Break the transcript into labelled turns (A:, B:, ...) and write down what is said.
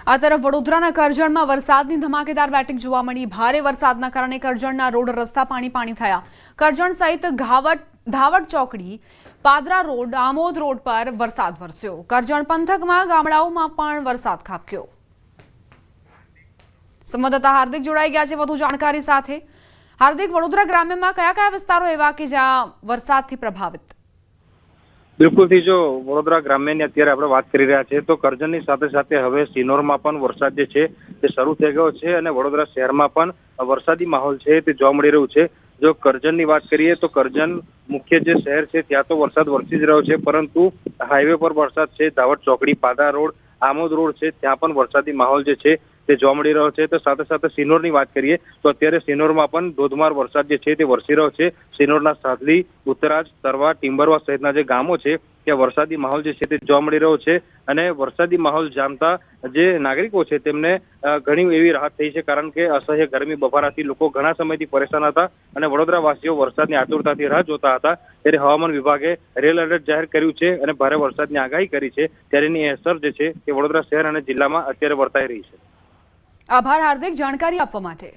A: આ તરફ વડોદરાના કરજણમાં વરસાદની ધમાકેદાર બેટિંગ જોવા મળી। ભારે વરસાદના કારણે કરજણના રોડ રસ્તા પાણી થયા। કરજણ સહિત ધાવડ ચોકડી, પાદરા રોડ, આમોદ રોડ પર વરસાદ વરસ્યો। કરજણ પંથકમાં ગામડાઓમાં પણ વરસાદ ખાબક્યો। સંવાદદાતા હાર્દિક જોડાઈ ગયા છે વધુ જાણકારી સાથે। હાર્દિક, વડોદરા ગ્રામ્યમાં કયા વિસ્તારો એવા કે જ્યાં વરસાદથી પ્રભાવિત?
B: બિલકુલ થી જો વડોદરા ગ્રામ્યની અત્યારે આપણે વાત કરી રહ્યા છીએ તો કરજણની સાથે સાથે હવે સિનોરમાં પણ વરસાદ જે છે તે શરૂ થઈ ગયો છે અને વડોદરા શહેરમાં પણ વરસાદી માહોલ છે તે જોવા મળી રહ્યું છે। જો કરજણની વાત કરીએ તો કરજણ મુખ્ય જે શહેર છે ત્યાં તો વરસાદ વરસી જ રહ્યો છે, પરંતુ હાઈવે પર વરસાદ છે। ધાવડ ચોકડી, પાદરા રોડ, આમોદ રોડ છે ત્યાં પણ વરસાદી માહોલ જે છે તે જોવા મળી રહ્યો છે। તો સાથે સાથે સિનોરની વાત કરીએ તો અત્યારે સિનોરમાં પણ ધોધમાર વરસાદ જે છે તે વરસી રહ્યો છે। સિનોરના સાધલી, ઉત્તરાજ, તરવા, ટિમ્બરવા સહિતના જે ગામો છે ત્યાં વરસાદી માહોલ જે છે તે જોવા મળી રહ્યો છે અને વરસાદી માહોલ જામતા જે નાગરિકો છે તેમને ઘણી એવી રાહત થઈ છે, કારણ કે અસહ્ય ગરમી બફારાથી લોકો ઘણા સમયથી પરેશાન હતા અને વડોદરા વાસીઓ વરસાદની આતુરતાથી રાહ જોતા હતા। ત્યારે હવામાન વિભાગે રેડ એલર્ટ જાહેર કર્યું છે અને ભારે વરસાદની આગાહી કરી છે, ત્યારે એની અસર જે છે તે વડોદરા શહેર અને જિલ્લામાં અત્યારે વર્તાઈ રહી છે।
A: આભાર હાર્દિક, જાણકારી આપવા માટે।